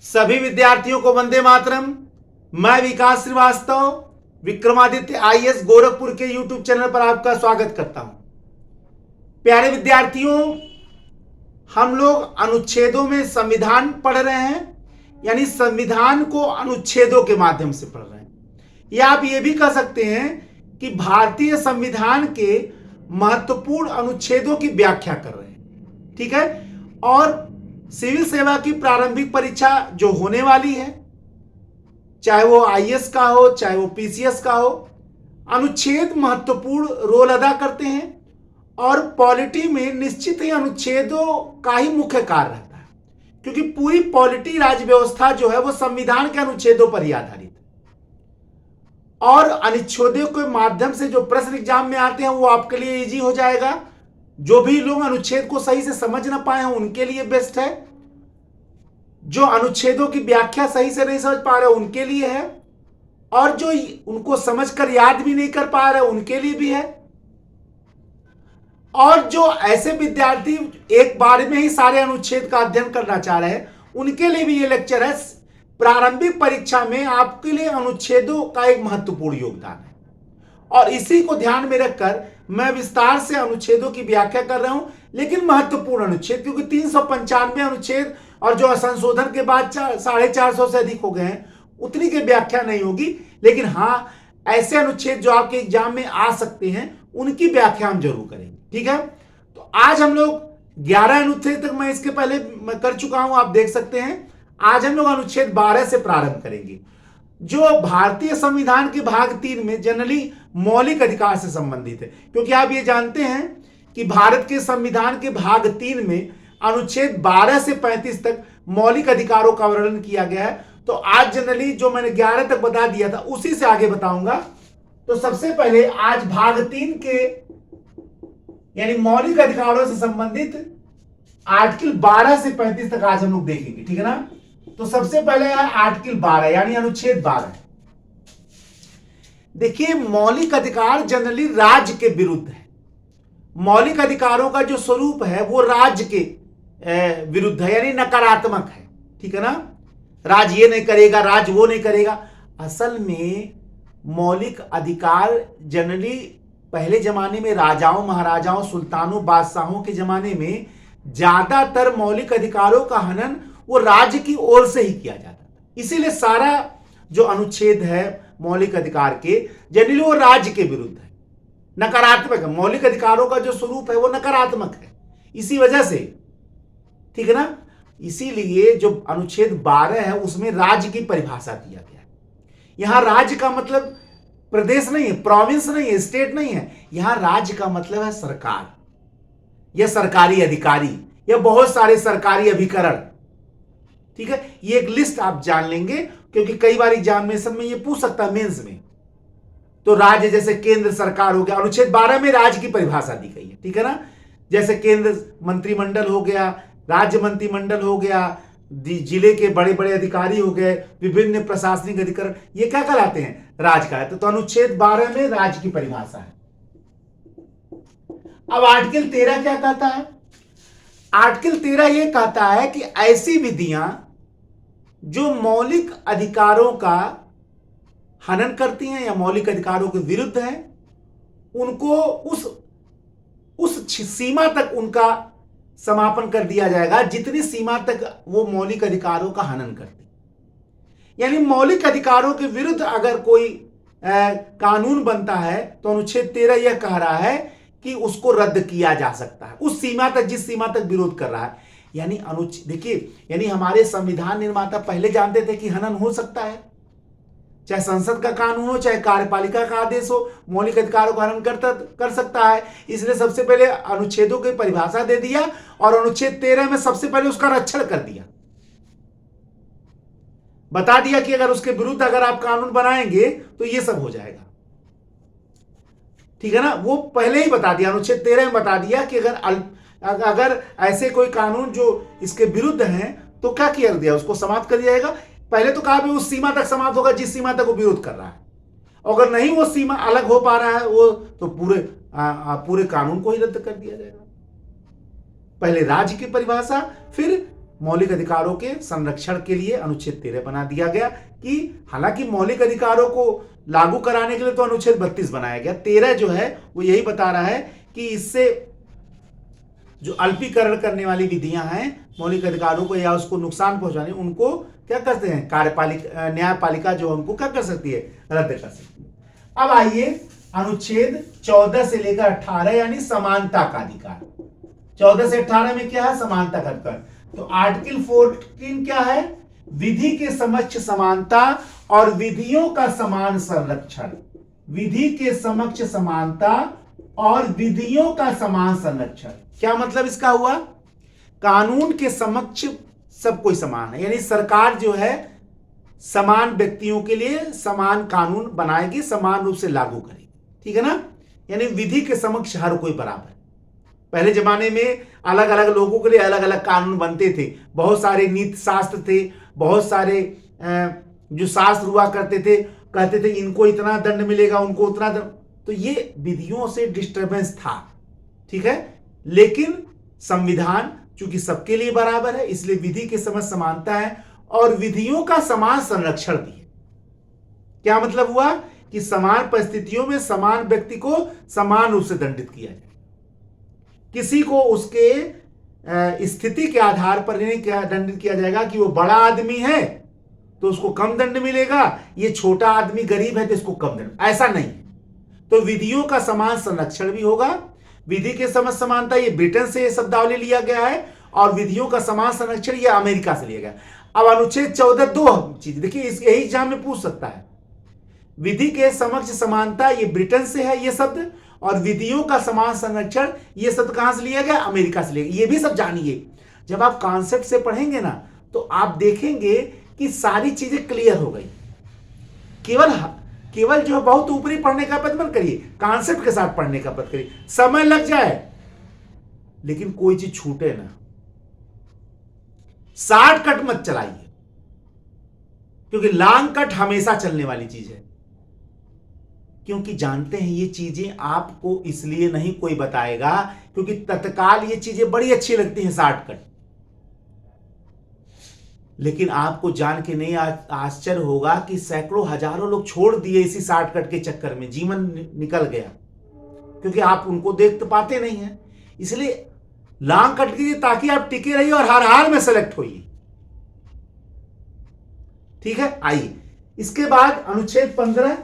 सभी विद्यार्थियों को वंदे मातरम। मैं विकास श्रीवास्तव विक्रमादित्य आईएएस गोरखपुर के यूट्यूब चैनल पर आपका स्वागत करता हूं। प्यारे विद्यार्थियों, हम लोग अनुच्छेदों में संविधान पढ़ रहे हैं, यानी संविधान को अनुच्छेदों के माध्यम से पढ़ रहे हैं। या आप ये भी कह सकते हैं कि भारतीय संविधान के महत्वपूर्ण अनुच्छेदों की व्याख्या कर रहे हैं। ठीक है। और सिविल सेवा की प्रारंभिक परीक्षा जो होने वाली है, चाहे वो आईएएस का हो चाहे वो पीसीएस का हो, अनुच्छेद महत्वपूर्ण रोल अदा करते हैं। और पॉलिटी में निश्चित ही अनुच्छेदों का ही मुख्य कार्य रहता है, क्योंकि पूरी पॉलिटी राज्य व्यवस्था जो है वो संविधान के अनुच्छेदों पर ही आधारित है। और अनुच्छेदों के माध्यम से जो प्रश्न एग्जाम में आते हैं वो आपके लिए इजी हो जाएगा। जो भी लोग अनुच्छेद को सही से समझ ना पाए हैं उनके लिए बेस्ट है, जो अनुच्छेदों की व्याख्या सही से नहीं समझ पा रहे उनके लिए है, और जो उनको समझकर याद भी नहीं कर पा रहे उनके लिए भी है। और जो ऐसे विद्यार्थी एक बार में ही सारे अनुच्छेद का अध्ययन करना चाह रहे हैं उनके लिए भी ये लेक्चर है। प्रारंभिक परीक्षा में आपके लिए अनुच्छेदों का एक महत्वपूर्ण योगदान है, और इसी को ध्यान में रखकर मैं विस्तार से अनुच्छेदों की व्याख्या कर रहा हूं। लेकिन महत्वपूर्ण अनुच्छेद, क्योंकि 395 अनुच्छेद और जो संशोधन के बाद 450 से अधिक हो गए हैं, उतनी की व्याख्या नहीं होगी। लेकिन हाँ, ऐसे अनुच्छेद जो आपके एग्जाम में आ सकते हैं उनकी व्याख्या हम जरूर करेंगे। ठीक है। तो आज हम लोग 11 अनुच्छेद तक मैं इसके पहले मैं कर चुका हूं, आप देख सकते हैं। आज हम लोग अनुच्छेद 12 से प्रारंभ करेंगे, जो भारतीय संविधान के भाग 3 में जनरली मौलिक अधिकार से संबंधित है। क्योंकि आप ये जानते हैं कि भारत के संविधान के भाग 3 में अनुच्छेद 12 से 35 तक मौलिक अधिकारों का वर्णन किया गया है। तो आज जनरली जो मैंने 11 तक बता दिया था उसी से आगे बताऊंगा। तो सबसे पहले आज भाग 3 के यानी मौलिक अधिकारों से संबंधित आर्टिकल 12 से 35 तक आज हम लोग देखेंगे। ठीक है ना। तो सबसे पहले है आर्टिकल 12 यानी अनुच्छेद 12। देखिए, मौलिक अधिकार जनरली राज्य के विरुद्ध है। मौलिक अधिकारों का जो स्वरूप है वो राज्य के विरुद्ध है, यानी नकारात्मक है। ठीक है ना। राज्य ये नहीं करेगा, राज्य वो नहीं करेगा। असल में मौलिक अधिकार जनरली पहले जमाने में राजाओं महाराजाओं सुल्तानों बादशाहों के जमाने में ज्यादातर मौलिक अधिकारों का हनन वो राज्य की ओर से ही किया जाता था। इसीलिए सारा जो अनुच्छेद है मौलिक अधिकार के जनरली वो राज्य के विरुद्ध है, नकारात्मक है। मौलिक अधिकारों का जो स्वरूप है वो नकारात्मक है, इसी वजह से। ठीक है ना। इसीलिए जो अनुच्छेद 12 है उसमें राज्य की परिभाषा दिया गया है। यहां राज्य का मतलब प्रदेश नहीं है, प्रोविंस नहीं है, स्टेट नहीं है। यहां राज्य का मतलब है सरकार या सरकारी अधिकारी या बहुत सारे सरकारी अभिकरण। ठीक है। ये एक लिस्ट आप जान लेंगे, क्योंकि कई बार एग्जामिनेशन में ये पूछ सकता है मेंस में। तो राज्य जैसे केंद्र सरकार हो गया, अनुच्छेद 12 में राज्य की परिभाषा दी गई है। ठीक है ना। जैसे केंद्र मंत्रिमंडल हो गया, राज्य मंत्रिमंडल हो गया, जिले के बड़े बड़े अधिकारी हो गए, विभिन्न प्रशासनिक अधिकरण, ये क्या कहलाते हैं? राज्य कहलाते हैं। तो अनुच्छेद 12 में राज्य की परिभाषा है। अब आर्टिकल 13 क्या कहता है? आर्टिकल 13 यह कहता है कि ऐसी विधियां जो मौलिक अधिकारों का हनन करती हैं या मौलिक अधिकारों के विरुद्ध हैं, उनको उस सीमा तक उनका समापन कर दिया जाएगा जितनी सीमा तक वो मौलिक अधिकारों का हनन करती। यानी मौलिक अधिकारों के विरुद्ध अगर कोई कानून बनता है तो अनुच्छेद 13 यह कह रहा है कि उसको रद्द किया जा सकता है उस सीमा तक जिस सीमा तक विरोध कर रहा है। यानी देखिए, यानी हमारे संविधान निर्माता पहले जानते थे कि हनन हो सकता है, चाहे संसद का कानून हो चाहे कार्यपालिका का आदेश हो, मौलिक अधिकारों का हनन कर सकता है। इसलिए सबसे पहले अनुच्छेदों की परिभाषा दे दिया और अनुच्छेद 13 में सबसे पहले उसका रक्षण कर दिया, बता दिया कि अगर उसके विरुद्ध अगर आप कानून बनाएंगे तो ये सब हो जाएगा। ठीक है ना। वो पहले ही बता दिया, अनुच्छेद 13 में बता दिया कि अगर ऐसे कोई कानून जो इसके विरुद्ध हैं तो क्या किया दिया, उसको समाप्त कर दिया जाएगा। पहले तो कहा भी उस सीमा तक समाप्त होगा जिस सीमा तक वो विरोध कर रहा है। अगर नहीं वो सीमा अलग हो पा रहा है वो तो पूरे कानून को ही रद्द कर दिया जाएगा। पहले राज्य की परिभाषा, फिर मौलिक अधिकारों के संरक्षण के लिए अनुच्छेद 13 बना दिया गया कि हालांकि मौलिक अधिकारों को लागू कराने के लिए तो अनुच्छेद 32 बनाया गया, 13 जो है वो यही बता रहा है कि इससे जो अल्पीकरण करने वाली विधियां हैं मौलिक अधिकारों को या उसको नुकसान पहुंचाने, उनको क्या करते हैं, कार्यपालिका न्यायपालिका जो उनको क्या कर सकती है, रद्द कर सकती है। अब आइए अनुच्छेद 14 से लेकर 18 यानी समानता का अधिकार। 14 से 18 में क्या है, समानता का अधिकार। तो आर्टिकल 14 क्या है, विधि के समक्ष समानता और विधियों का समान संरक्षण। विधि के समक्ष समानता और विधियों का समान संरक्षण, क्या मतलब इसका हुआ, कानून के समक्ष सब कोई समान है, यानी सरकार जो है समान व्यक्तियों के लिए समान कानून बनाएगी, समान रूप से लागू करेगी, ठीक है ना। यानी विधि के समक्ष हर कोई बराबर। पहले जमाने में अलग अलग लोगों के लिए अलग अलग कानून बनते थे, बहुत सारे नीति शास्त्र थे, बहुत सारे जो शास्त्र हुआ करते थे, कहते थे इनको इतना दंड मिलेगा, उनको उतना दंड, तो ये विधियों से डिस्टर्बेंस था, ठीक है। लेकिन संविधान चूंकि सबके लिए बराबर है, इसलिए विधि के समक्ष समानता है और विधियों का समान संरक्षण भी है। क्या मतलब हुआ कि समान परिस्थितियों में समान व्यक्ति को समान रूप से दंडित किया जाए। किसी को उसके स्थिति के आधार पर नहीं दंडित किया जाएगा कि वो बड़ा आदमी है तो उसको कम दंड मिलेगा, ये छोटा आदमी गरीब है तो इसको कम दंड, ऐसा नहीं। तो विधियों का समान संरक्षण भी होगा। विधि के समक्ष समानता ये ब्रिटेन से शब्दावली लिया गया है और विधियों का समान संरक्षण ये अमेरिका से लिया गया। अब अनुच्छेद 14 दो चीज देखिए, यही एग्जाम में पूछ सकता है। विधि के समक्ष समानता ये ब्रिटेन से है ये शब्द, और विधियों का समान संरक्षण ये शब्द कहां से लिया गया, अमेरिका से लिया गया। ये भी सब जानिए, जब आप कॉन्सेप्ट से पढ़ेंगे ना तो आप देखेंगे कि सारी चीजें क्लियर हो गई। केवल जो है बहुत ऊपरी पढ़ने का पद मत करिए, कॉन्सेप्ट के साथ पढ़ने का पद करिए। समय लग जाए लेकिन कोई चीज छूटे ना, शॉर्ट कट मत चलाइए, क्योंकि लॉन्ग कट हमेशा चलने वाली चीज है। क्योंकि जानते हैं ये चीजें आपको इसलिए नहीं कोई बताएगा क्योंकि तत्काल ये चीजें बड़ी अच्छी लगती हैं शॉर्टकट, लेकिन आपको जान के नहीं आश्चर्य होगा कि सैकड़ों हजारों लोग छोड़ दिए इसी शॉर्टकट के चक्कर में, जीवन निकल गया, क्योंकि आप उनको देख तो पाते नहीं हैं। इसलिए लॉन्ग कट कीजिए ताकि आप टिके रहिए और हर हाल में सेलेक्ट होइए, ठीक है। आइए इसके बाद अनुच्छेद 15,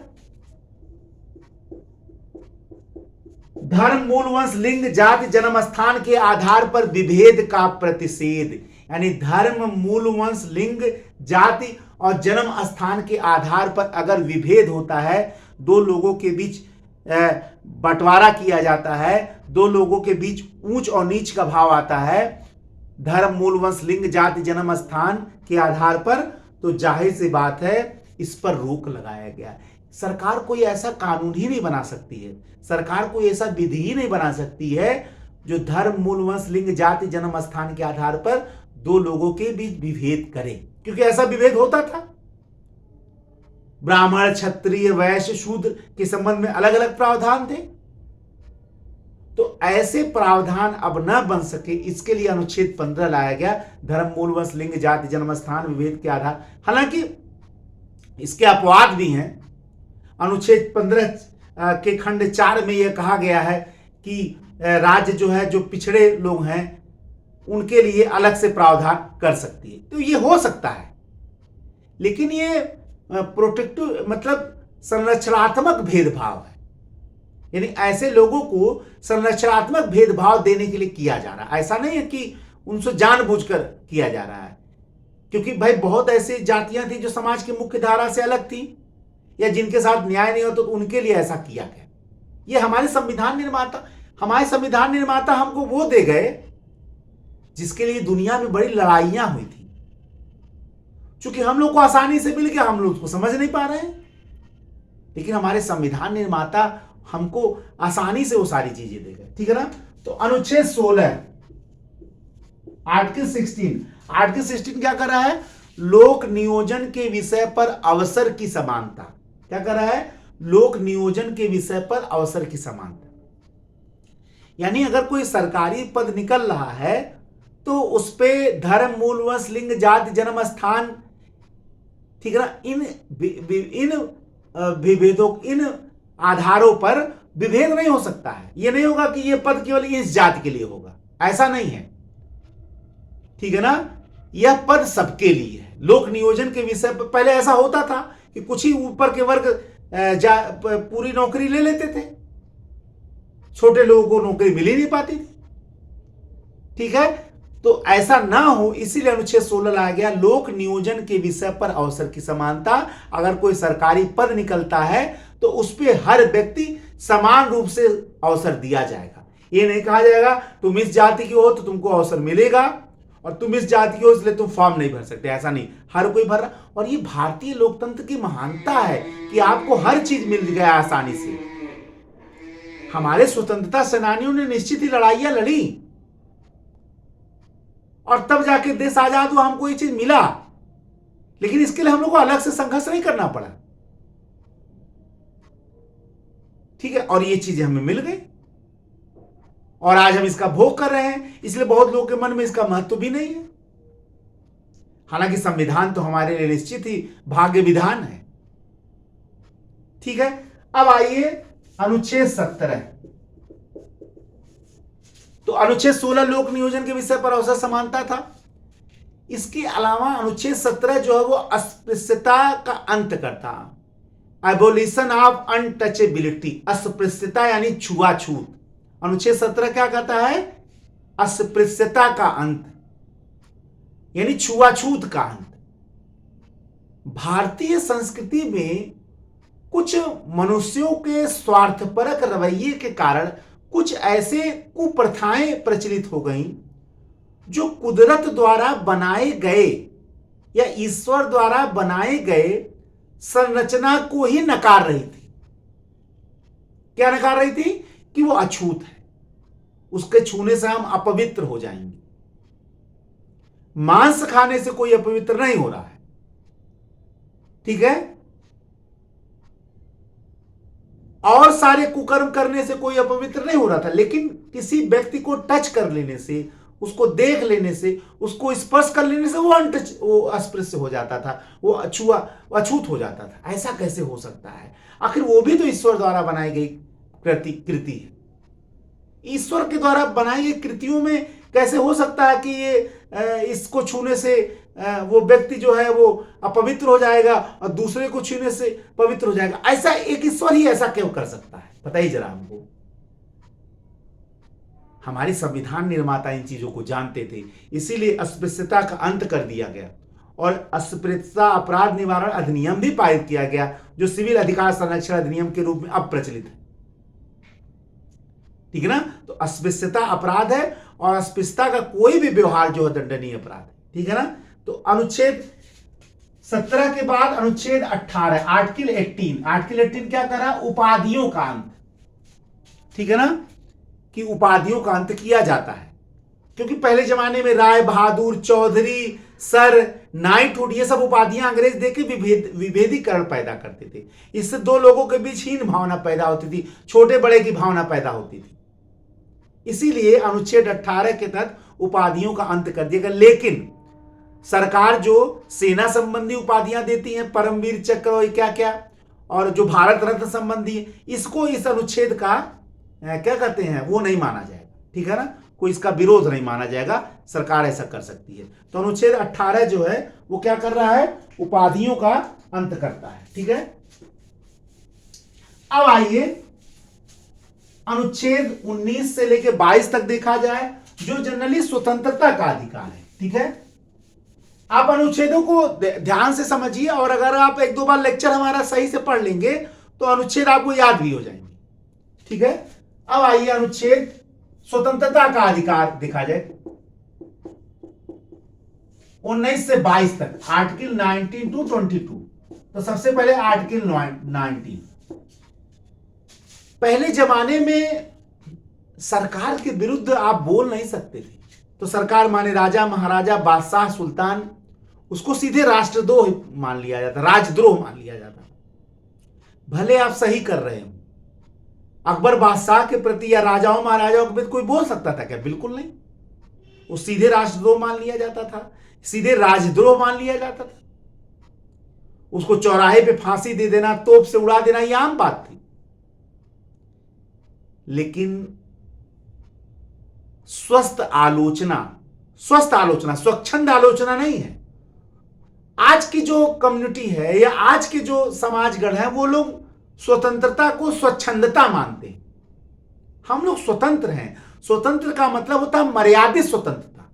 धर्म, मूल, वंश, लिंग, जाति, जन्म स्थान के आधार पर विभेद का प्रतिषेध। यानी धर्म, मूल, वंश, लिंग, जाति और जन्म स्थान के आधार पर अगर विभेद होता है, दो लोगों के बीच बंटवारा किया जाता है, दो लोगों के बीच ऊंच और नीच का भाव आता है, धर्म, मूल, वंश, लिंग, जाति, जन्म स्थान के आधार पर, तो जाहिर सी बात है इस पर रोक लगाया गया। सरकार कोई ऐसा कानून ही नहीं बना सकती है, सरकार कोई ऐसा विधि ही नहीं बना सकती है जो धर्म, मूल, वंश, लिंग, जाति, जन्म स्थान के आधार पर दो लोगों के बीच विभेद करे, क्योंकि ऐसा विभेद होता था। ब्राह्मण, क्षत्रिय, वैश्य, शूद्र के संबंध में अलग अलग प्रावधान थे, तो ऐसे प्रावधान अब न बन सके इसके लिए अनुच्छेद 15 लाया गया, धर्म, मूल, वंश, लिंग, जाति, जन्म स्थान विभेद के आधार। हालांकि इसके अपवाद भी हैं। अनुच्छेद 15 के खंड 4 में यह कहा गया है कि राज्य जो है, जो पिछड़े लोग हैं उनके लिए अलग से प्रावधान कर सकती है, तो ये हो सकता है। लेकिन ये प्रोटेक्टिव मतलब संरक्षणात्मक भेदभाव है, यानी ऐसे लोगों को संरक्षणात्मक भेदभाव देने के लिए किया जा रहा है। ऐसा नहीं है कि उनसे जानबूझकर किया जा रहा है, क्योंकि भाई बहुत ऐसी जातियां थी जो समाज की मुख्य धारा से अलग थी या जिनके साथ न्याय नहीं होता, तो उनके लिए ऐसा किया गया। ये हमारे संविधान निर्माता हमको वो दे गए जिसके लिए दुनिया में बड़ी लड़ाइयां हुई थी। चूंकि हम लोग को आसानी से मिल गया, हम लोग उसको समझ नहीं पा रहे हैं, लेकिन हमारे संविधान निर्माता हमको आसानी से वो सारी चीजें दे गए, ठीक है ना। तो अनुच्छेद 16 आर्टिकल 16 क्या कर रहा है, लोक नियोजन के विषय पर अवसर की समानता। क्या कर रहा है, लोक नियोजन के विषय पर अवसर की समानता। यानी अगर कोई सरकारी पद निकल रहा है तो उस पे धर्म, मूल, वंश, लिंग, जाति, जन्म स्थान, ठीक है ना, इन विभेदों, इन आधारों पर विभेद नहीं हो सकता है। ये नहीं होगा कि ये पद केवल इस जाति के लिए होगा, ऐसा नहीं है, ठीक है ना। यह पद सबके लिए है। लोक नियोजन के विषय पर पहले ऐसा होता था कि कुछ ही ऊपर के वर्ग पूरी नौकरी ले लेते थे, छोटे लोगों को नौकरी मिल ही नहीं पाती थी, ठीक है। तो ऐसा ना हो इसीलिए अनुच्छेद 16 लाया गया। लोक नियोजन के विषय पर अवसर की समानता। अगर कोई सरकारी पद निकलता है तो उस पर हर व्यक्ति समान रूप से अवसर दिया जाएगा। ये नहीं कहा जाएगा तुम इस जाति के हो तो तुमको अवसर मिलेगा और तुम इस जाति के हो इसलिए तुम फॉर्म नहीं भर सकते, ऐसा नहीं, हर कोई भर रहा। और ये भारतीय लोकतंत्र की महानता है कि आपको हर चीज मिल गया आसानी से। हमारे स्वतंत्रता सेनानियों ने निश्चित ही लड़ाइयां लड़ी और तब जाके देश आजाद हुआ, हमको ये चीज मिला, लेकिन इसके लिए हम लोग को अलग से संघर्ष नहीं करना पड़ा, ठीक है। और ये चीजें हमें मिल गई और आज हम इसका भोग कर रहे हैं, इसलिए बहुत लोगों के मन में इसका महत्व भी नहीं है। हालांकि संविधान तो हमारे लिए निश्चित ही भाग्य विधान है, ठीक है। अब आइए अनुच्छेद 17। तो अनुच्छेद 16 लोक नियोजन के विषय पर अवसर समानता था। इसके अलावा अनुच्छेद 17 जो है वो अस्पृश्यता का अंत करता, एबोलिशन ऑफ अनटचेबिलिटी। अस्पृश्यता यानी छुआछूत। अनुच्छेद 17 क्या कहता है? अस्पृश्यता का अंत यानी छुआछूत का अंत। भारतीय संस्कृति में कुछ मनुष्यों के स्वार्थपरक रवैये के कारण कुछ ऐसे कुप्रथाएं प्रचलित हो गईं जो कुदरत द्वारा बनाए गए या ईश्वर द्वारा बनाए गए संरचना को ही नकार रही थी। क्या नकार रही थी? कि वो अछूत है, उसके छूने से हम अपवित्र हो जाएंगे। मांस खाने से कोई अपवित्र नहीं हो रहा है, ठीक है, और सारे कुकर्म करने से कोई अपवित्र नहीं हो रहा था, लेकिन किसी व्यक्ति को टच कर लेने से, उसको देख लेने से, उसको स्पर्श कर लेने से वो अस्पृश्य हो जाता था, वो अछूत हो जाता था। ऐसा कैसे हो सकता है? आखिर वो भी तो ईश्वर द्वारा बनाई गई कृति है। ईश्वर के द्वारा बनाई गई कृतियों में कैसे हो सकता है कि ये इसको छूने से वो व्यक्ति जो है वो अपवित्र हो जाएगा और दूसरे को छूने से पवित्र हो जाएगा? ऐसा एक ईश्वर ही ऐसा क्यों कर सकता है? बताइए जरा हमको। हमारे संविधान निर्माता इन चीजों को जानते थे, इसीलिए अस्पृश्यता का अंत कर दिया गया और अस्पृश्यता अपराध निवारण अधिनियम भी पारित किया गया, जो सिविल अधिकार संरक्षण अधिनियम के रूप में अब प्रचलित है, ठीक है ना। तो अस्पृश्यता अपराध है और अस्पृश्यता का कोई भी व्यवहार जो है दंडनीय अपराध है, ठीक है ना। तो अनुच्छेद 17 के बाद अनुच्छेद 18 आर्टिकल 18। आर्टिकल 18 क्या कर रहा है? उपाधियों का अंत, ठीक है ना, कि उपाधियों का अंत किया जाता है। क्योंकि पहले जमाने में राय बहादुर, चौधरी, सर, नाइटहुड, ये सब उपाधियां अंग्रेज देके विभेदीकरण पैदा करते थे। इससे दो लोगों के बीच हीन भावना पैदा होती थी, छोटे बड़े की भावना पैदा होती थी। इसीलिए अनुच्छेद 18 के तहत उपाधियों का अंत कर दिया गया। लेकिन सरकार जो सेना संबंधी उपाधियां देती है, परमवीर चक्र और क्या क्या, और जो भारत रत्न संबंधी, इसको इस अनुच्छेद का क्या कहते हैं, वो नहीं माना जाएगा, ठीक है ना, कोई इसका विरोध नहीं माना जाएगा, सरकार ऐसा कर सकती है। तो अनुच्छेद 18 जो है वो क्या कर रहा है? उपाधियों का अंत करता है, ठीक है। अब आइए अनुच्छेद 19 से लेकर 22 तक देखा जाए, जो जनरली स्वतंत्रता का अधिकार है, ठीक है। आप अनुच्छेदों को ध्यान से समझिए और अगर आप एक दो बार लेक्चर हमारा सही से पढ़ लेंगे तो अनुच्छेद आपको याद भी हो जाएंगे, ठीक है। अब आइए अनुच्छेद स्वतंत्रता का अधिकार देखा जाए, 19 से 22 तक, आर्टिकल 19 टू 22। तो सबसे पहले आर्टिकल 19। पहले जमाने में सरकार के विरुद्ध आप बोल नहीं सकते थे, तो सरकार माने राजा महाराजा बादशाह सुल्तान, उसको सीधे राष्ट्रद्रोह मान लिया जाता, राजद्रोह मान लिया जाता। भले आप सही कर रहे हो, अकबर बादशाह के प्रति या राजाओं महाराजाओं के प्रति कोई बोल सकता था क्या? बिल्कुल नहीं। वो सीधे राष्ट्रद्रोह मान लिया जाता था, सीधे राजद्रोह मान लिया जाता था। उसको चौराहे पे फांसी दे देना, तोप से उड़ा देना, यह आम बात थी। लेकिन स्वस्थ आलोचना, स्वच्छंद आलोचना नहीं है। आज की जो कम्युनिटी है या आज के जो समाजगण है, वो लोग स्वतंत्रता को स्वच्छंदता मानते हैं। हम लोग स्वतंत्र हैं। स्वतंत्र का मतलब होता है मर्यादित स्वतंत्रता।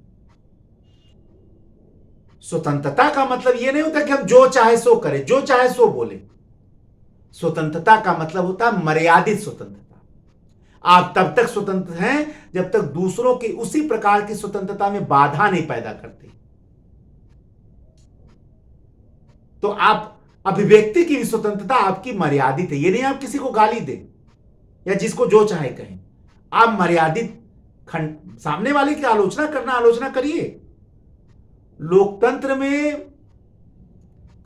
स्वतंत्रता का मतलब यह नहीं होता कि हम जो चाहे सो करें, जो चाहे सो बोले। स्वतंत्रता का मतलब होता है मर्यादित स्वतंत्रता। आप तब तक स्वतंत्र हैं जब तक दूसरों की उसी प्रकार की स्वतंत्रता में बाधा नहीं पैदा करते। तो आप अभिव्यक्ति की स्वतंत्रता आपकी मर्यादित है। ये नहीं आप किसी को गाली दें या जिसको जो चाहे कहें। आप मर्यादित सामने वाले की आलोचना करिए। लोकतंत्र में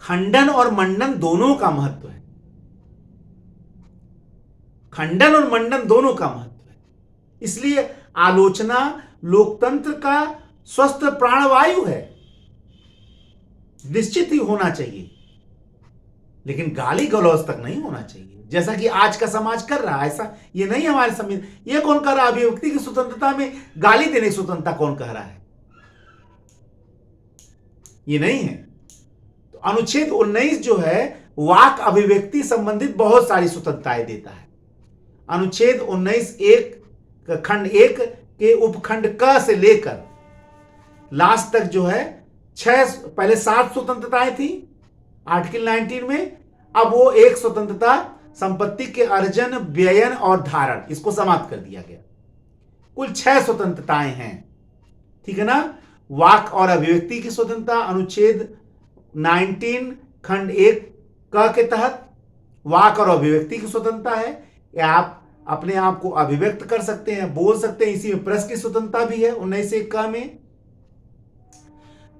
खंडन और मंडन दोनों का महत्व है। खंडन और मंडन दोनों का महत्व है। इसलिए आलोचना लोकतंत्र का स्वस्थ प्राणवायु है, निश्चित ही होना चाहिए, लेकिन गाली गलौज तक नहीं होना चाहिए, जैसा कि आज का समाज कर रहा है। ऐसा ये नहीं हमारे संविधान, ये कौन कर रहा है? अभिव्यक्ति की स्वतंत्रता में गाली देने की स्वतंत्रता कौन कह रहा है? ये नहीं है। तो अनुच्छेद 19 जो है वाक अभिव्यक्ति संबंधित बहुत सारी स्वतंत्रताएं देता है। अनुच्छेद 19 खंड 1 के उपखंड क से लेकर लास्ट तक जो है पहले 7 स्वतंत्रताएं थी आर्टिकल 19 में। अब वो एक स्वतंत्रता संपत्ति के अर्जन, व्ययन और धारण, इसको समाप्त कर दिया गया। कुल 6 स्वतंत्रताएं हैं, ठीक है ना। वाक और अभिव्यक्ति की स्वतंत्रता अनुच्छेद 19 खंड 1 क के तहत वाक और अभिव्यक्ति की स्वतंत्रता है। या आप अपने आप को अभिव्यक्त कर सकते हैं, बोल सकते हैं। इसी में प्रेस की स्वतंत्रता भी है 19 क में,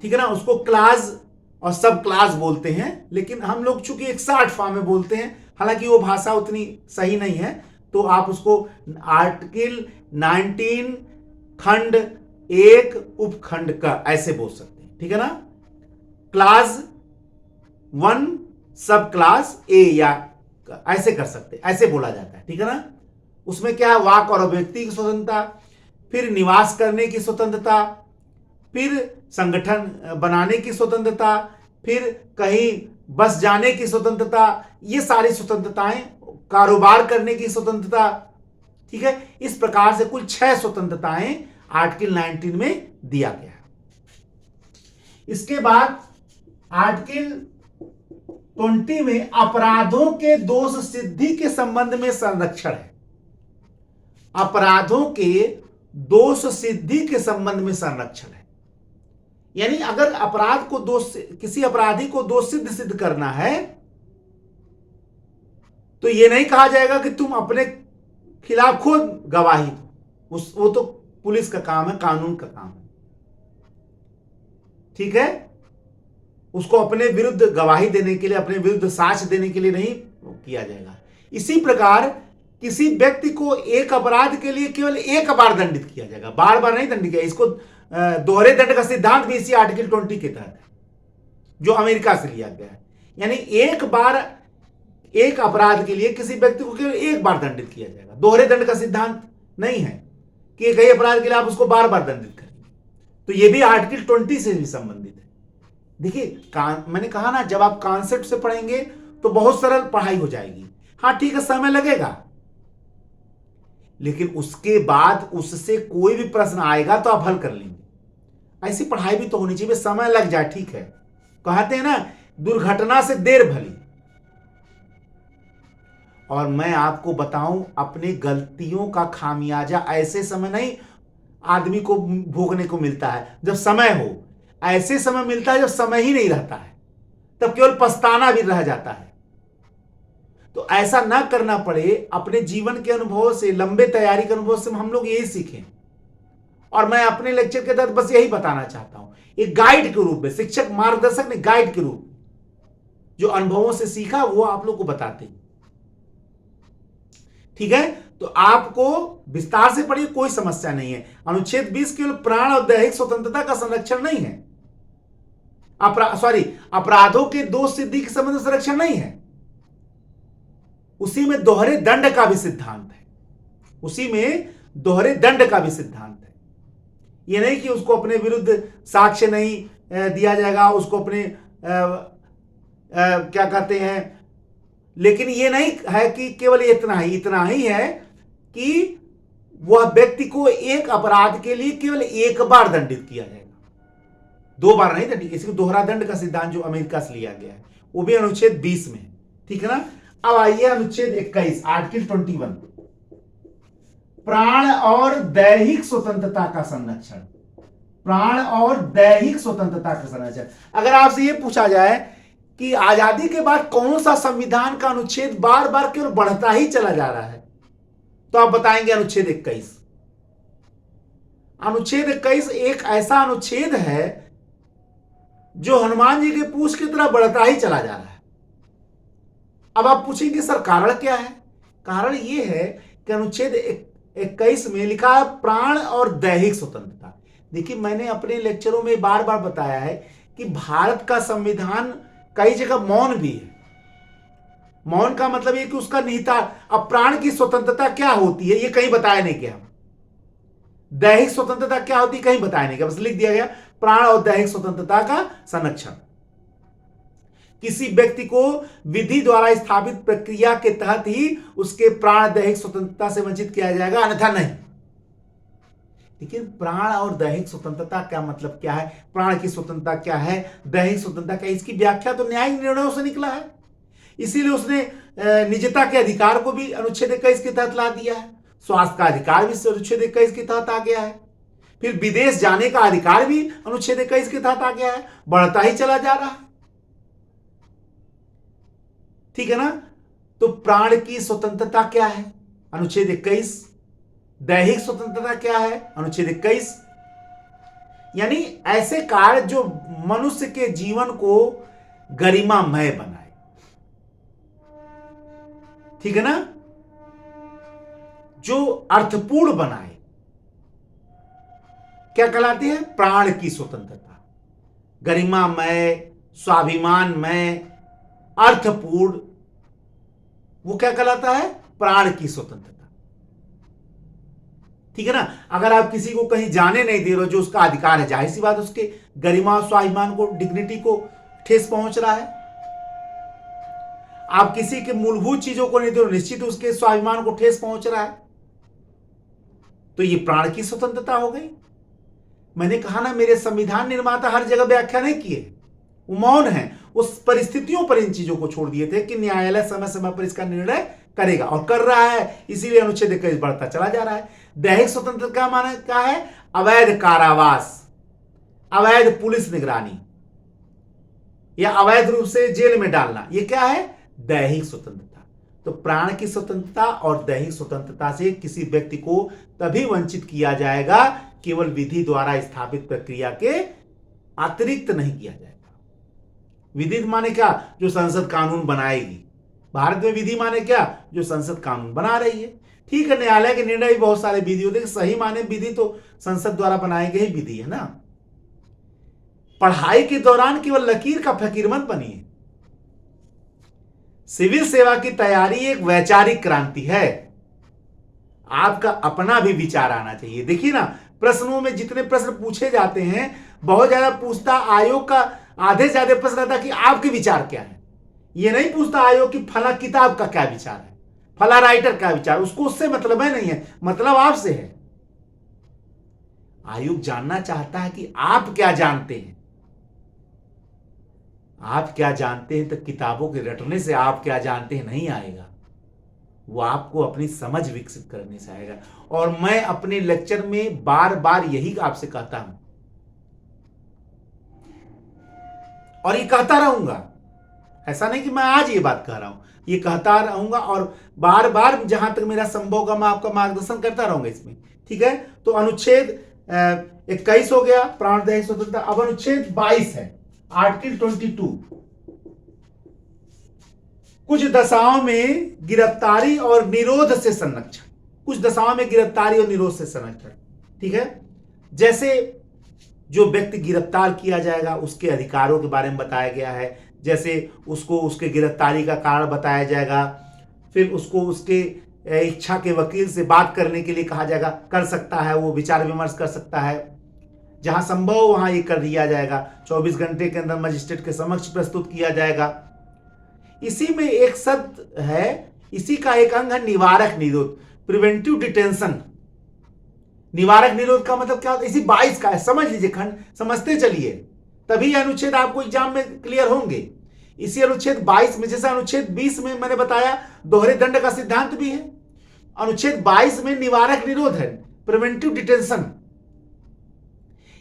ठीक है ना। उसको क्लास और सब क्लास बोलते हैं, लेकिन हम लोग चूंकि एक शॉर्ट फॉर्म में बोलते हैं, हालांकि वो भाषा उतनी सही नहीं है, तो आप उसको आर्टिकल 19 खंड 1 उपखंड का ऐसे बोल सकते हैं, ठीक है ना। क्लास 1 सब क्लास ए या ऐसे कर सकते हैं, ऐसे बोला जाता है, ठीक है ना। उसमें क्या है? वाक और अभिव्यक्ति की स्वतंत्रता, फिर निवास करने की स्वतंत्रता, फिर संगठन बनाने की स्वतंत्रता, फिर कहीं बस जाने की स्वतंत्रता, ये सारी स्वतंत्रताएं, कारोबार करने की स्वतंत्रता, ठीक है। इस प्रकार से कुल 6 स्वतंत्रताएं आर्टिकल 19 में दिया गया है। इसके बाद आर्टिकल 20 में अपराधों के दोष सिद्धि के संबंध में संरक्षण है। अपराधों के दोष सिद्धि के संबंध में संरक्षण है। यानी अगर अपराध को किसी अपराधी को दोष सिद्ध करना है, तो यह नहीं कहा जाएगा कि तुम अपने खिलाफ खुद गवाही दो। वो तो पुलिस का काम है, कानून का काम है, ठीक है। उसको अपने विरुद्ध गवाही देने के लिए, अपने विरुद्ध साक्ष्य देने के लिए नहीं किया जाएगा। इसी प्रकार किसी व्यक्ति को एक अपराध के लिए केवल एक बार दंडित किया जाएगा, बार बार नहीं दंडित किया। इसको दोहरे दंड का सिद्धांत भी इसी आर्टिकल 20 के तहत है, जो अमेरिका से लिया गया है। यानी एक बार एक अपराध के लिए किसी व्यक्ति को केवल एक बार दंडित किया जाएगा। दोहरे दंड का सिद्धांत नहीं है कि कई अपराध के लिए आप उसको बार बार दंडित करेंगे। तो यह भी आर्टिकल 20 से भी संबंधित है। देखिए, मैंने कहा ना, जब आप कॉन्सेप्ट से पढ़ेंगे तो बहुत सरल पढ़ाई हो जाएगी। हाँ ठीक है, समय लगेगा, लेकिन उसके बाद उससे कोई भी प्रश्न आएगा तो आप हल कर लेंगे। ऐसी पढ़ाई भी तो होनी चाहिए, समय लग जाए, ठीक है। कहते हैं ना, दुर्घटना से देर भली। और मैं आपको बताऊं, अपनी गलतियों का खामियाजा ऐसे समय नहीं आदमी को भोगने को मिलता है जब समय हो, ऐसे समय मिलता है जब समय ही नहीं रहता है, तब केवल पछताना भी रह जाता है। तो ऐसा ना करना पड़े। अपने जीवन के अनुभव से, लंबे तैयारी के अनुभव से हम लोग यही सीखें। और मैं अपने लेक्चर के तहत बस यही बताना चाहता हूं, एक गाइड के रूप में, शिक्षक मार्गदर्शक ने गाइड के रूप में जो अनुभवों से सीखा वो आप लोग को बताते हैं, ठीक है। तो आपको विस्तार से पढ़िए, कोई समस्या नहीं है। अनुच्छेद 20 केवल प्राण और दैहिक स्वतंत्रता का संरक्षण नहीं है, अपराधों के दोष सिद्धि के संबंध में संरक्षण नहीं है, उसी में दोहरे दंड का भी सिद्धांत है, उसी में दोहरे दंड का भी सिद्धांत है। यह नहीं कि उसको अपने विरुद्ध साक्ष्य नहीं दिया जाएगा, उसको अपने क्या कहते हैं, लेकिन यह नहीं है कि केवल इतना ही है कि वह व्यक्ति को एक अपराध के लिए केवल एक बार दंडित किया जाएगा, 2 बार नहीं दंडित। इसको दोहरा दंड का सिद्धांत जो अमेरिका से लिया गया है वो भी अनुच्छेद 20 में, ठीक है ना। अब आइए अनुच्छेद 21 आर्टिकल 21, प्राण और दैहिक स्वतंत्रता का संरक्षण। प्राण और दैहिक स्वतंत्रता का संरक्षण। अगर आपसे यह पूछा जाए कि आजादी के बाद कौन सा संविधान का अनुच्छेद बार बार केवल बढ़ता ही चला जा रहा है, तो आप बताएंगे अनुच्छेद 21। अनुच्छेद 21 एक ऐसा अनुच्छेद है जो हनुमान जी के पूंछ की तरह बढ़ता ही चला जा रहा है। अब आप पूछेंगे सर कारण क्या है? कारण यह है कि अनुच्छेद 21 में लिखा है प्राण और दैहिक स्वतंत्रता। देखिए, मैंने अपने लेक्चरों में बार बार बताया है कि भारत का संविधान कई जगह मौन भी है। मौन का मतलब यह कि उसका निहितार्थ, अब प्राण की स्वतंत्रता क्या होती है ये कहीं बताया नहीं गया, दैहिक स्वतंत्रता क्या होती है कहीं बताया नहीं गया, बस लिख दिया गया प्राण और दैहिक स्वतंत्रता का संरक्षण। किसी व्यक्ति को विधि द्वारा स्थापित प्रक्रिया के तहत ही उसके प्राण दैहिक स्वतंत्रता से वंचित किया जाएगा, अन्यथा नहीं। लेकिन प्राण और दैहिक स्वतंत्रता क्या मतलब क्या है, प्राण की स्वतंत्रता क्या है, दैहिक स्वतंत्रता क्या है, इसकी व्याख्या तो न्यायिक निर्णयों से निकला है। इसीलिए उसने निजता के अधिकार को भी अनुच्छेद 21 के तहत ला दिया है, स्वास्थ्य का अधिकार भी अनुच्छेद 21 के तहत आ गया है, फिर विदेश जाने का अधिकार भी अनुच्छेद 21 के तहत आ गया है, बढ़ता ही चला जा रहा है, ठीक है ना। तो प्राण की स्वतंत्रता क्या है, अनुच्छेद 21। दैहिक स्वतंत्रता क्या है, अनुच्छेद 21। यानी ऐसे कार्य जो मनुष्य के जीवन को गरिमामय बनाए, ठीक है ना, जो अर्थपूर्ण बनाए, क्या कहलाती है, प्राण की स्वतंत्रता। गरिमामय, स्वाभिमानमय, अर्थपूर्ण, वो क्या कहलाता है, प्राण की स्वतंत्रता, ठीक है ना। अगर आप किसी को कहीं जाने नहीं दे रहे हो, जो उसका अधिकार है, जाहिर सी बात उसके गरिमा और स्वाभिमान को, डिग्निटी को ठेस पहुंच रहा है। आप किसी के मूलभूत चीजों को नहीं दे रहे, निश्चित उसके स्वाभिमान को ठेस पहुंच रहा है, तो ये प्राण की स्वतंत्रता हो गई। मैंने कहा ना, मेरे संविधान निर्माता हर जगह व्याख्या नहीं किए, वो मौन है, उस परिस्थितियों पर इन चीजों को छोड़ दिए थे कि न्यायालय समय समय पर इसका निर्णय करेगा, और कर रहा है, इसीलिए अनुच्छेद 21 बढ़ता चला जा रहा है। दैहिक स्वतंत्रता का माने क्या है, अवैध कारावास, अवैध पुलिस निगरानी या अवैध रूप से जेल में डालना, यह क्या है, दैहिक स्वतंत्रता। तो प्राण की स्वतंत्रता और दैहिक स्वतंत्रता से किसी व्यक्ति को तभी वंचित किया जाएगा केवल विधि द्वारा स्थापित प्रक्रिया के अतिरिक्त नहीं किया जाएगा। विधि माने क्या, जो संसद कानून बनाएगी। भारत में विधि माने क्या, जो संसद कानून बना रही है। ठीक है, न्यायालय के निर्णय भी बहुत सारे विधि होते हैं, सही माने विधि तो संसद द्वारा बनाई गई विधि है ना। पढ़ाई के दौरान केवल लकीर का फकीर मत बनिए। सिविल सेवा की तैयारी एक वैचारिक क्रांति है, आपका अपना भी विचार आना चाहिए। देखिए ना, प्रश्नों में जितने प्रश्न पूछे जाते हैं, बहुत ज्यादा पूछता आयोग का, आधे से ज्यादा प्रश्न रहता कि आपके विचार क्या है। ये नहीं पूछता आयोग कि फला किताब का क्या विचार है, फला राइटर का विचार, उसको उससे मतलब है नहीं है, मतलब आपसे है। आयोग जानना चाहता है कि आप क्या जानते हैं। आप क्या जानते हैं तो किताबों के रटने से आप क्या जानते हैं नहीं आएगा, वो आपको अपनी समझ विकसित करने से आएगा। और मैं अपने लेक्चर में बार बार यही आपसे कहता हूं और ये कहता रहूंगा। ऐसा नहीं कि मैं आज ये बात कह रहा हूं, ये कहता रहूंगा और बार बार जहां तक मेरा संभव होगा मैं आपका मार्गदर्शन करता रहूंगा इसमें, ठीक है। तो अनुच्छेद 21 हो गया, प्राण दैहिक स्वतंत्रता। अब अनुच्छेद 22 है, आर्टिकल 22। कुछ दशाओं में गिरफ्तारी और निरोध से संरक्षण। कुछ दशाओं में गिरफ्तारी और निरोध से संरक्षण। ठीक है, जैसे जो व्यक्ति गिरफ्तार किया जाएगा उसके अधिकारों के बारे में बताया गया है, जैसे उसको उसके गिरफ्तारी का कारण बताया जाएगा, फिर उसको उसके इच्छा के वकील से बात करने के लिए कहा जाएगा, कर सकता है, वो विचार विमर्श कर सकता है, जहां संभव वहां ये कर दिया जाएगा, 24 घंटे के अंदर मजिस्ट्रेट के समक्ष प्रस्तुत किया जाएगा। इसी में एक शब्द है, इसी का एक अंग है निवारक निरोध, प्रिवेंटिव डिटेंशन। निवारक निरोध का मतलब क्या होता है? इसी 22 का है, समझ लीजिए, खंड समझते चलिए, तभी अनुच्छेद आपको एग्जाम में क्लियर होंगे। इसी अनुच्छेद 22 में, जैसे अनुच्छेद 20 में मैंने बताया दोहरे दंड का सिद्धांत भी है, अनुच्छेद 22 में निवारक निरोध है, प्रिवेंटिव डिटेंशन,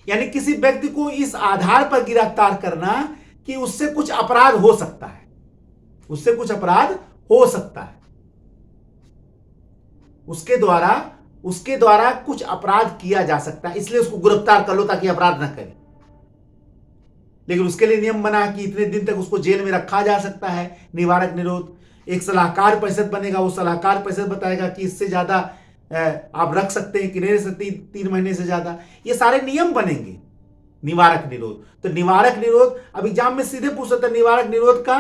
यानी किसी व्यक्ति को इस आधार पर गिरफ्तार करना कि उससे कुछ अपराध हो सकता है, उससे कुछ अपराध हो सकता है, उसके द्वारा कुछ अपराध किया जा सकता है, इसलिए उसको गिरफ्तार कर लो ताकि अपराध न करे। लेकिन उसके लिए नियम बना कि इतने दिन तक उसको जेल में रखा जा सकता है, निवारक निरोध। एक सलाहकार परिषद बनेगा, वो सलाहकार परिषद बताएगा कि इससे ज्यादा आप रख सकते हैं कि नहीं रख सकते, 3 महीने से ज्यादा, ये सारे नियम बनेंगे निवारक निरोध। तो निवारक निरोध अब एग्जाम में सीधे पूछ सकता है, निवारक निरोध का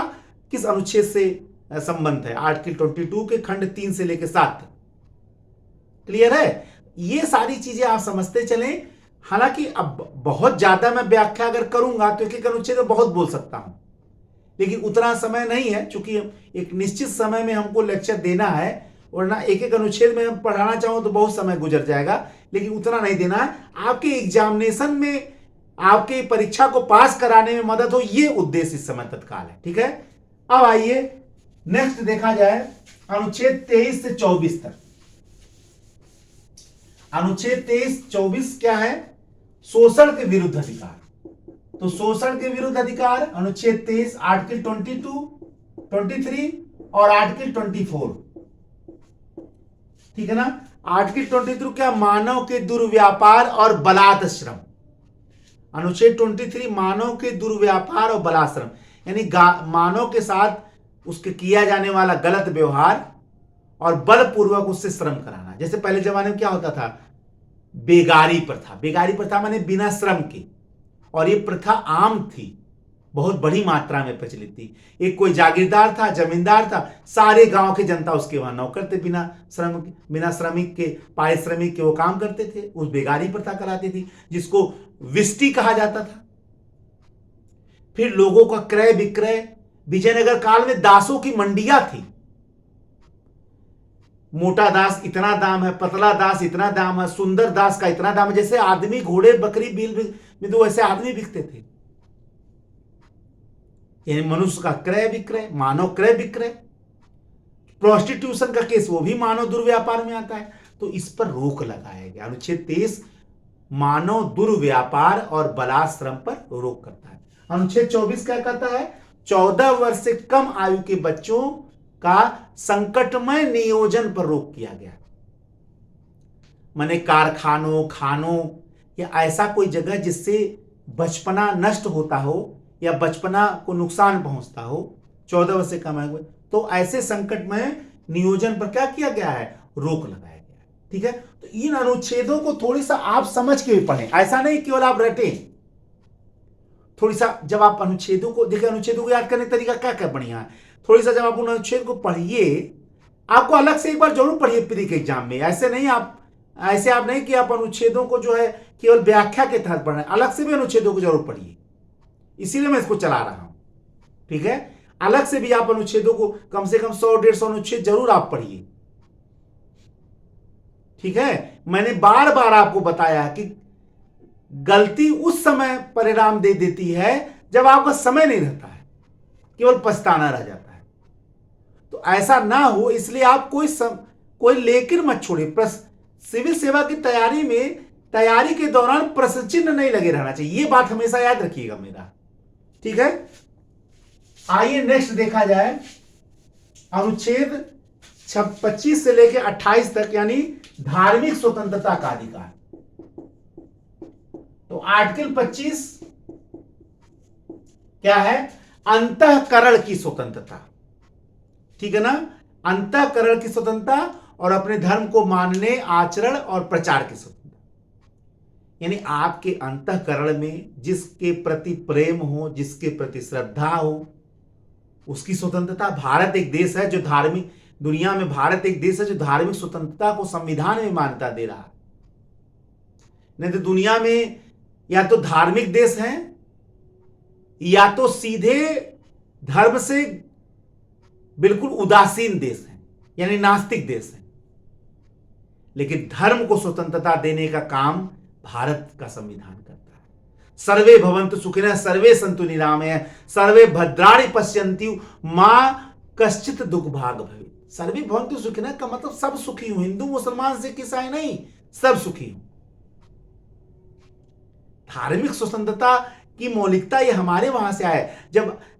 किस अनुच्छेद से संबंध है? आर्टिकल 22 के खंड 3 से लेकर 7 तक। क्लियर है? ये सारी चीजें आप समझते चलें। हालांकि अब बहुत ज्यादा मैं व्याख्या अगर करूंगा तो एक अनुच्छेद में बहुत बोल सकता हूं, लेकिन उतना समय नहीं है, चूंकि एक निश्चित समय में हमको लेक्चर देना है, वरना एक अनुच्छेद में हम पढ़ाना चाहूं तो बहुत समय गुजर जाएगा, लेकिन उतना नहीं देना है। आपके एग्जामिनेशन में, आपके परीक्षा को पास कराने में मदद हो, ये उद्देश्य इस समय तत्काल है। ठीक है, अब आइए नेक्स्ट देखा जाए अनुच्छेद 23 से 24 तक। अनुच्छेद 23-24 क्या है? शोषण के विरुद्ध अधिकार। तो शोषण के विरुद्ध अधिकार अनुच्छेद 23 आर्टिकल 22, 23 और आर्टिकल 24। ठीक है ना? आर्टिकल 23 क्या? मानव के दुर्व्यापार और बलात् श्रम। अनुच्छेद 23 मानव के दुर्व्यापार और बलात् श्रम, यानी मानव के साथ उसके किया जाने वाला गलत व्यवहार और बलपूर्वक उससे श्रम कराना। जैसे पहले जमाने में क्या होता था? बेगारी प्रथा। बेगारी प्रथा माने बिना श्रम के, और ये प्रथा आम थी, बहुत बड़ी मात्रा में प्रचलित थी। एक कोई जागीरदार था, जमींदार था, सारे गांव की जनता उसके वहां नौकर थे, बिना श्रमिक के, पारिश्रमिक के वो काम करते थे। उस बेगारी प्रथा कराती थी, जिसको विष्टि कहा जाता था। फिर लोगों का क्रय विक्रय, विजयनगर काल में दासों की मंडियां थी। मोटा दास इतना दाम है, पतला दास इतना दाम है, सुंदर दास का इतना दाम है। जैसे आदमी घोड़े बकरी बील में तो वैसे आदमी बिकते थे, यानी मनुष्य का क्रय विक्रय, मानव क्रय विक्रय। प्रोस्टिट्यूशन का केस, वो भी मानव दुर्व्यापार में आता है। तो इस पर रोक लगाया गया। अनुच्छेद 23 मानव दुर्व्यापार और बलात् श्रम पर रोक करता है। अनुच्छेद 24 क्या कहता है? 14 वर्ष से कम आयु के बच्चों का संकटमय नियोजन पर रोक किया गया। माने कारखानों, खानों या ऐसा कोई जगह जिससे बचपना नष्ट होता हो या बचपना को नुकसान पहुंचता हो, 14 वर्ष से कम आयु, तो ऐसे संकटमय नियोजन पर क्या किया गया है? रोक लगाया गया है। ठीक है, तो इन अनुच्छेदों को थोड़ी सा आप समझ के भी पढ़ें, ऐसा नहीं केवल आप रटें। थोड़ी सा जब आप अनुच्छेदों को देखिए, अनुच्छेदों को याद करने का तरीका क्या क्या बढ़िया है। थोड़ी सा जब आप उन अनुच्छेद को पढ़िए, आपको अलग से एक बार जरूर पढ़िए प्री के एग्जाम में। ऐसे आप नहीं कि आप अनुच्छेदों को जो है केवल व्याख्या के तहत पढ़ रहे हैं, अलग से भी अनुच्छेदों को जरूर पढ़िए। इसीलिए मैं इसको चला रहा हूं। ठीक है, अलग से भी आप अनुच्छेदों को कम से कम 100-150 अनुच्छेद जरूर आप पढ़िए। ठीक है, मैंने बार बार आपको बताया कि गलती उस समय परिणाम दे देती है जब आपका समय नहीं रहता है, केवल पछताना रह जाता है। तो ऐसा ना हो, इसलिए आप कोई लेकर मत छोड़िए। सिविल सेवा की तैयारी के दौरान प्रश्न चिन्ह नहीं लगे रहना चाहिए, ये बात हमेशा याद रखिएगा मेरा। ठीक है, आइए नेक्स्ट देखा जाए अनुच्छेद 25 से लेकर 28 तक, यानी धार्मिक स्वतंत्रता का अधिकार। तो आर्टिकल 25 क्या है? अंतःकरण की स्वतंत्रता। ठीक है ना? अंतःकरण की स्वतंत्रता और अपने धर्म को मानने, आचरण और प्रचार की स्वतंत्रता। यानी आपके अंतःकरण में जिसके प्रति प्रेम हो, जिसके प्रति श्रद्धा हो, उसकी स्वतंत्रता। भारत एक देश है जो धार्मिक, दुनिया में भारत एक देश है जो धार्मिक स्वतंत्रता को संविधान में मान्यता दे रहा है। नहीं तो दुनिया में या तो धार्मिक देश हैं या तो सीधे धर्म से बिल्कुल उदासीन देश हैं, यानी नास्तिक देश हैं। लेकिन धर्म को स्वतंत्रता देने का काम भारत का संविधान करता है। सर्वे भवन्तु सुखिनः सर्वे सन्तु निरामयः सर्वे भद्राणि पश्यन्तु मां कश्चित् दुख भाग भवेत्। सर्वे भवन्तु सुखिनः का मतलब सब सुखी हूं, हिंदू मुसलमान सिख ईसाई नहीं, सब सुखी हूं। धार्मिक स्वतंत्रता की मौलिकता ये हमारे वहां से आया।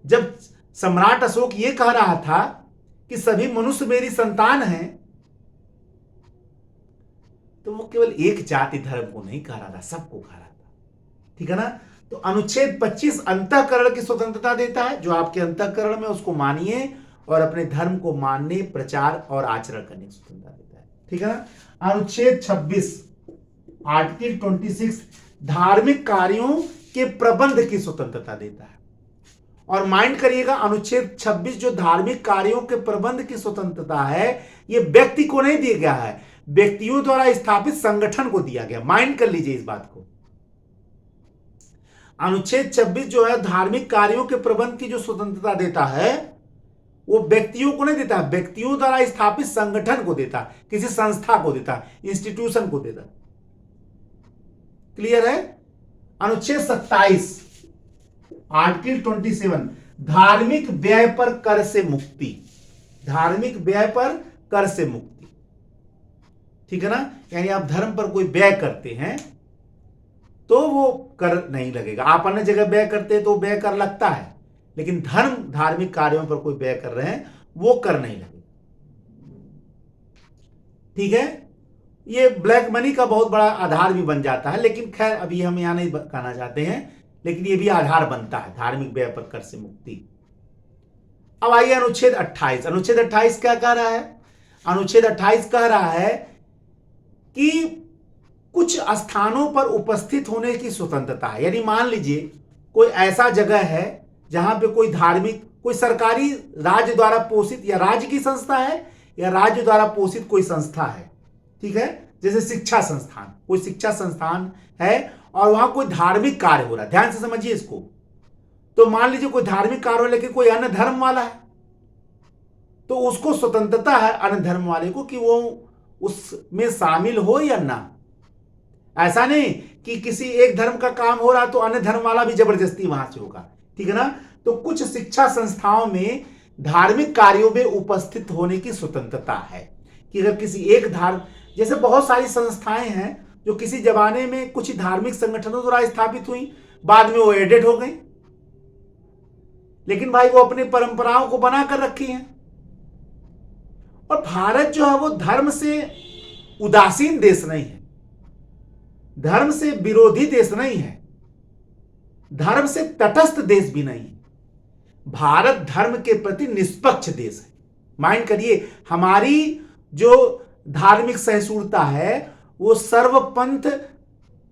जब सम्राट अशोक ये कह रहा था कि सभी मनुष्य मेरी संतान हैं, तो वो केवल एक जाति धर्म को नहीं कह रहा था, सबको कह रहा था। ठीक है ना। तो अनुच्छेद 25 अंतःकरण की स्वतंत्रता देता है। जो आपके अंतःकरण में उसको मानिए और अपने धर्म को मानने, प्रचार और आचरण करने की स्वतंत्रता देता है। ठीक है ना। अनुच्छेद 26 आर्टिकल 26 धार्मिक कार्यों के प्रबंध की स्वतंत्रता देता है। और माइंड करिएगा, अनुच्छेद 26 जो धार्मिक कार्यों के प्रबंध की स्वतंत्रता है, ये व्यक्ति को नहीं दिया गया है, व्यक्तियों द्वारा स्थापित संगठन को दिया गया। माइंड कर लीजिए इस बात को। अनुच्छेद 26 जो है धार्मिक कार्यों के प्रबंध की जो स्वतंत्रता देता है, वो व्यक्तियों को नहीं देता, व्यक्तियों द्वारा स्थापित संगठन को देता, किसी संस्था को देता, इंस्टीट्यूशन को देता। क्लियर है। अनुच्छेद 27 आर्टिकल 27 धार्मिक व्यय पर कर से मुक्ति। धार्मिक व्यय पर कर से मुक्ति। ठीक है ना। यानी आप धर्म पर कोई व्यय करते हैं तो वो कर नहीं लगेगा। आप अन्य जगह व्यय करते हैं तो व्यय कर लगता है, लेकिन धार्मिक कार्यों पर कोई व्यय कर रहे हैं वो कर नहीं लगेगा। ठीक है। ये ब्लैक मनी का बहुत बड़ा आधार भी बन जाता है, लेकिन खैर अभी हम यहां नहीं कहना चाहते हैं, लेकिन ये भी आधार बनता है धार्मिक व्यय पर कर से मुक्ति। अब आइए अनुच्छेद 28। अनुच्छेद 28 क्या कह रहा है? अनुच्छेद 28 कह रहा है कि कुछ स्थानों पर उपस्थित होने की स्वतंत्रता है। यानी मान लीजिए कोई ऐसा जगह है जहां पे कोई धार्मिक, कोई सरकारी राज्य द्वारा पोषित या राज्य की संस्था है या राज्य द्वारा पोषित कोई संस्था है। ठीक है। जैसे शिक्षा संस्थान, कोई शिक्षा संस्थान है और वहां कोई धार्मिक कार्य हो रहा है। ध्यान से समझिए इसको। तो मान लीजिए कोई धार्मिक कार्य हो लेकिन कोई अन्य धर्म वाला है, तो उसको स्वतंत्रता है अन्य धर्म वाले को कि वो उसमें शामिल हो या ना। ऐसा नहीं कि किसी एक धर्म का काम हो रहा तो अन्य धर्म वाला भी जबरदस्ती वहां से होगा। ठीक है ना। तो कुछ शिक्षा संस्थाओं में धार्मिक कार्यों में उपस्थित होने की स्वतंत्रता है कि अगर किसी एक धर्म, जैसे बहुत सारी संस्थाएं हैं जो किसी जमाने में कुछ धार्मिक संगठनों द्वारा स्थापित हुई, बाद में वो एडेड हो गई, लेकिन भाई वो अपनी परंपराओं को बना कर रखी हैं। और भारत जो है वो धर्म से उदासीन देश नहीं है, धर्म से विरोधी देश नहीं है, धर्म से तटस्थ देश भी नहीं है। भारत धर्म के प्रति निष्पक्ष देश है। माइंड करिए, हमारी जो धार्मिक सहिष्णुता है वो सर्वपंथ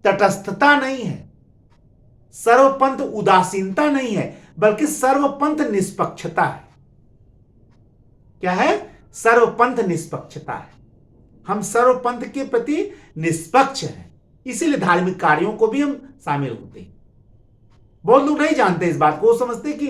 तटस्थता नहीं है, सर्वपंथ उदासीनता नहीं है, बल्कि सर्वपंथ निष्पक्षता है। क्या है? सर्वपंथ निष्पक्षता है। हम सर्वपंथ के प्रति निष्पक्ष हैं, इसीलिए धार्मिक कार्यों को भी हम शामिल होते हैं। बहुत लोग नहीं जानते इस बात को, वो समझते कि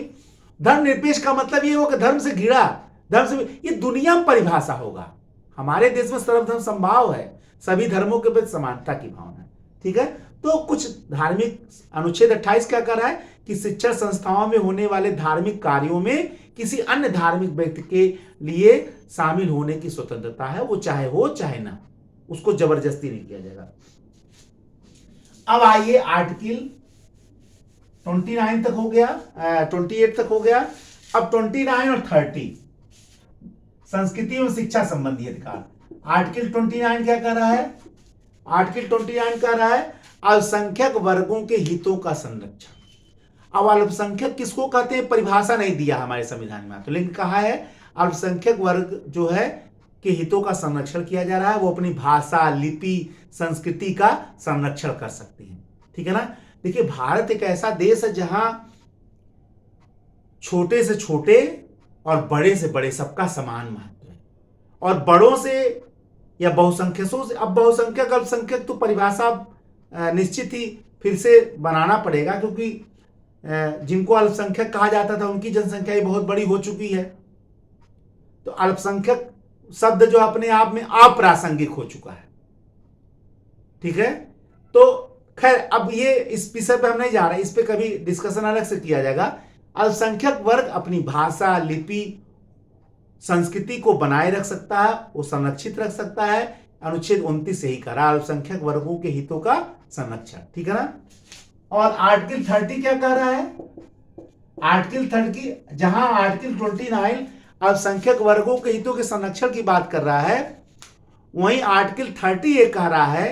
धर्मनिरपेक्ष का मतलब ये होगा धर्म से घिरा, धर्म से, ये दुनिया में परिभाषा होगा। हमारे देश में सर्वधर्म समभाव है, सभी धर्मों के प्रति समानता की भावना है। ठीक है। तो कुछ धार्मिक, अनुच्छेद 28 क्या कर रहा है कि शिक्षण संस्थाओं में होने वाले धार्मिक कार्यों में किसी अन्य धार्मिक व्यक्ति के लिए शामिल होने की स्वतंत्रता है, वो चाहे हो चाहे ना, उसको जबरदस्ती नहीं किया जाएगा। अब आइए आर्टिकल 29 तक हो गया, 28 तक हो गया। अब 29 और 30 संस्कृति एवं शिक्षा संबंधी अधिकार। आर्टिकल 29 क्या कर रहा है? आर्टिकल 29 कह रहा है अल्पसंख्यक वर्गों के हितों का संरक्षण। अब अल्पसंख्यक किसको कहते हैं परिभाषा नहीं दिया हमारे संविधान में, तो लेकिन कहा है अल्पसंख्यक वर्ग जो है के हितों का संरक्षण किया जा रहा है, वो अपनी भाषा, लिपि, संस्कृति का संरक्षण कर सकते हैं। ठीक है ना। देखिए, भारत एक ऐसा देश है जहां छोटे से छोटे और बड़े से बड़े सबका समान महत्व है, और बड़ों से या बहुसंख्यकों से, अब बहुसंख्यक अल्पसंख्यक तो परिभाषा निश्चित ही फिर से बनाना पड़ेगा, क्योंकि जिनको अल्पसंख्यक कहा जाता था उनकी जनसंख्या ही बहुत बड़ी हो चुकी है, तो अल्पसंख्यक शब्द जो अपने आप में अप्रासंगिक हो चुका है। ठीक है, तो खैर अब ये इस विषय पे हम नहीं जा रहे, इस पे कभी डिस्कशन अलग से किया जाएगा। अल्पसंख्यक वर्ग अपनी भाषा, लिपि, संस्कृति को बनाए रख सकता है, वो संरक्षित रख सकता है। अनुच्छेद 29 से ही करा अल्पसंख्यक वर्गों के हितों का संरक्षण। ठीक है ना। और आर्टिकल 30 क्या कह रहा है? आर्टिकल 30, जहां आर्टिकल 29 अल्पसंख्यक वर्गों के हितों के संरक्षण की बात कर रहा है, वहीं आर्टिकल 30 ये कह रहा है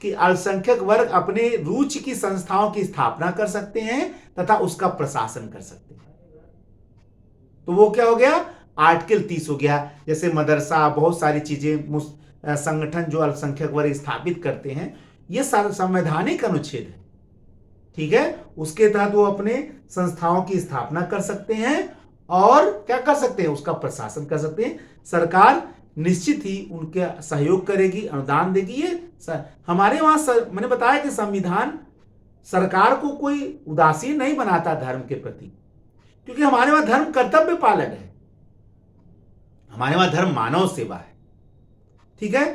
कि अल्पसंख्यक वर्ग अपने रुचि की संस्थाओं की स्थापना कर सकते हैं तथा उसका प्रशासन कर सकते हैं। तो वो क्या हो गया? आर्टिकल 30 हो गया। जैसे मदरसा, बहुत सारी चीजें, संगठन जो अल्पसंख्यक वर्ग स्थापित करते हैं, ये संवैधानिक अनुच्छेद है। ठीक है, उसके तहत वो अपने संस्थाओं की स्थापना कर सकते हैं और क्या कर सकते हैं? उसका प्रशासन कर सकते हैं। सरकार निश्चित ही उनके सहयोग करेगी, अनुदान देगी। ये हमारे वहां मैंने बताया कि संविधान सरकार को कोई उदासीन नहीं बनाता धर्म के प्रति, क्योंकि हमारे वहां धर्म कर्तव्य पालन है, हमारे वहां धर्म मानव सेवा है। ठीक है,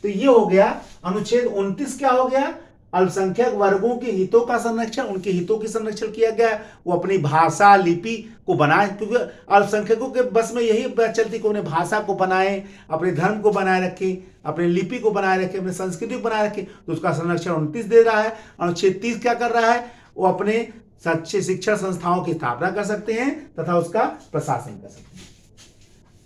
तो ये हो गया अनुच्छेद 29। क्या हो गया? अल्पसंख्यक वर्गों के हितों का संरक्षण, उनके हितों की संरक्षण किया गया। वो अपनी भाषा, लिपि को बनाए, क्योंकि अल्पसंख्यकों के बस में यही बात चलती कि उन्हें भाषा को बनाए, अपने धर्म को बनाए रखें, अपनी लिपि को बनाए रखें, अपनी संस्कृति को बनाए रखें। तो उसका संरक्षण 29 दे रहा है। अनुच्छेद 30 क्या कर रहा है? वो अपने सच्चे शिक्षा संस्थाओं की स्थापना कर सकते हैं तथा उसका प्रशासन कर सकते हैं।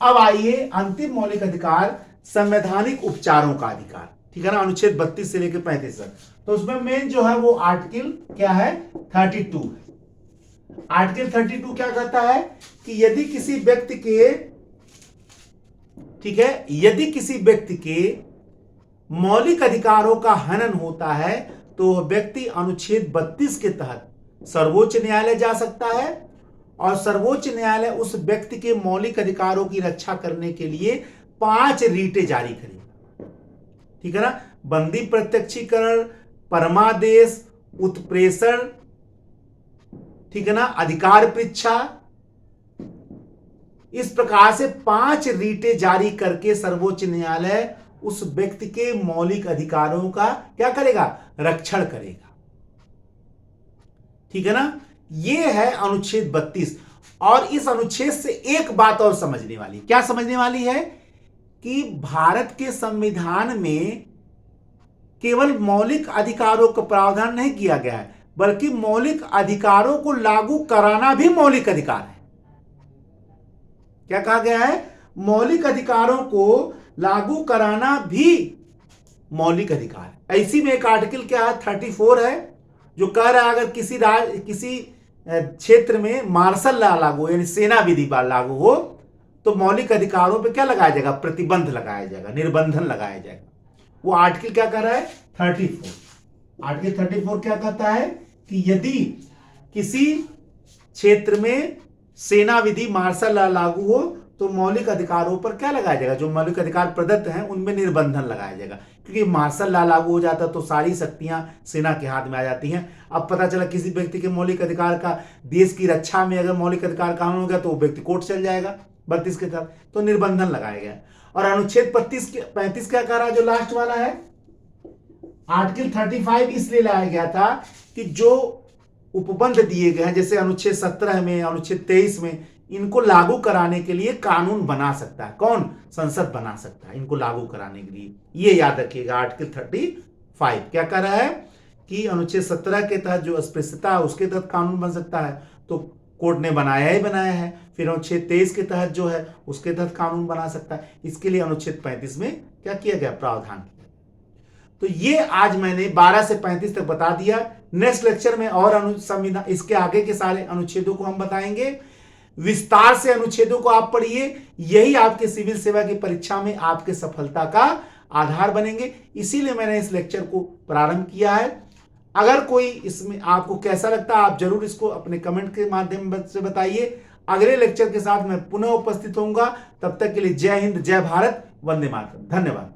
अब आइए अंतिम मौलिक अधिकार, संवैधानिक उपचारों का अधिकार। ठीक है ना, अनुच्छेद 32 से लेकर 35 तक। तो उसमें मेन जो है वो आर्टिकल क्या है? 32 है। आर्टिकल 32 क्या कहता है कि यदि किसी व्यक्ति के, ठीक है, यदि किसी व्यक्ति के मौलिक अधिकारों का हनन होता है तो वह व्यक्ति अनुच्छेद 32 के तहत सर्वोच्च न्यायालय जा सकता है, और सर्वोच्च न्यायालय उस व्यक्ति के मौलिक अधिकारों की रक्षा करने के लिए 5 रीटें जारी करेगा। ठीक है ना। बंदी प्रत्यक्षीकरण, परमादेश, उत्प्रेषण, ठीक है ना, अधिकार परीक्षा, इस प्रकार से 5 रीटें जारी करके सर्वोच्च न्यायालय उस व्यक्ति के मौलिक अधिकारों का क्या करेगा? रक्षण करेगा। ठीक है ना। यह है अनुच्छेद 32। और इस अनुच्छेद से एक बात और समझने वाली, क्या समझने वाली है? कि भारत के संविधान में केवल मौलिक अधिकारों का प्रावधान नहीं किया गया है, बल्कि मौलिक अधिकारों को लागू कराना भी मौलिक अधिकार है। क्या कहा गया है? मौलिक अधिकारों को लागू कराना भी मौलिक अधिकार है। ऐसी में एक आर्टिकल क्या है? 34 है, जो कह रहा है अगर किसी क्षेत्र में मार्शल लॉ लागू हो, यानी सेना विधि लागू हो, तो मौलिक अधिकारों पे क्या लगाया जाएगा? प्रतिबंध लगाया जाएगा, निर्बंधन लगाया जाएगा। वो आर्टिकल क्या कर रहा है? 34। आर्टिकल 34 क्या कहता है कि यदि किसी क्षेत्र में सेना विधि, मार्शल लॉ लागू हो, तो मौलिक अधिकारों पर क्या लगाया जाएगा? जो मौलिक अधिकार प्रदत्त हैं उनमें निर्बंधन लगाया जाएगा, क्योंकि मार्शल लॉ लागू हो जाता तो सारी शक्तियां सेना के हाथ में आ जाती हैं। अब पता चला किसी व्यक्ति के मौलिक अधिकार का, देश की रक्षा में अगर मौलिक अधिकार का हनन हो गया तो वो व्यक्ति कोर्ट चल जाएगा 32 के तहत, तो निर्बंधन लगाया गया। और अनुच्छेद 35 क्या कह रहा है? जो लास्ट वाला है, आर्टिकल 35 इसलिए लाया गया था कि जो उपबंध दिए गए हैं, जैसे अनुच्छेद 17 में, अनुच्छेद 23 में, इनको लागू कराने के लिए कानून बना सकता है कौन? संसद बना सकता है इनको लागू कराने के लिए। ये याद रखिएगा। आर्टिकल 35 क्या कह रहा है कि अनुच्छेद 17 के तहत जो अस्पृश्यता है उसके तहत कानून बन सकता है, तो कोर्ट ने बनाया ही बनाया है। फिर अनुच्छेद 23 के तहत जो है उसके तहत कानून बना सकता है। इसके लिए अनुच्छेद 35 में क्या किया गया? प्रावधान किया। तो ये आज मैंने 12 से 35 तक बता दिया। नेक्स्ट लेक्चर में और संविधान, इसके आगे के सारे अनुच्छेदों को हम बताएंगे। विस्तार से अनुच्छेदों को आप पढ़िए, यही आपके सिविल सेवा की परीक्षा में आपके सफलता का आधार बनेंगे। इसीलिए मैंने इस लेक्चर को प्रारंभ किया है। अगर कोई इसमें आपको कैसा लगता है आप जरूर इसको अपने कमेंट के माध्यम से बताइए। अगले लेक्चर के साथ मैं पुनः उपस्थित होऊंगा। तब तक के लिए जय हिंद, जय भारत, वंदे मातरम। धन्यवाद।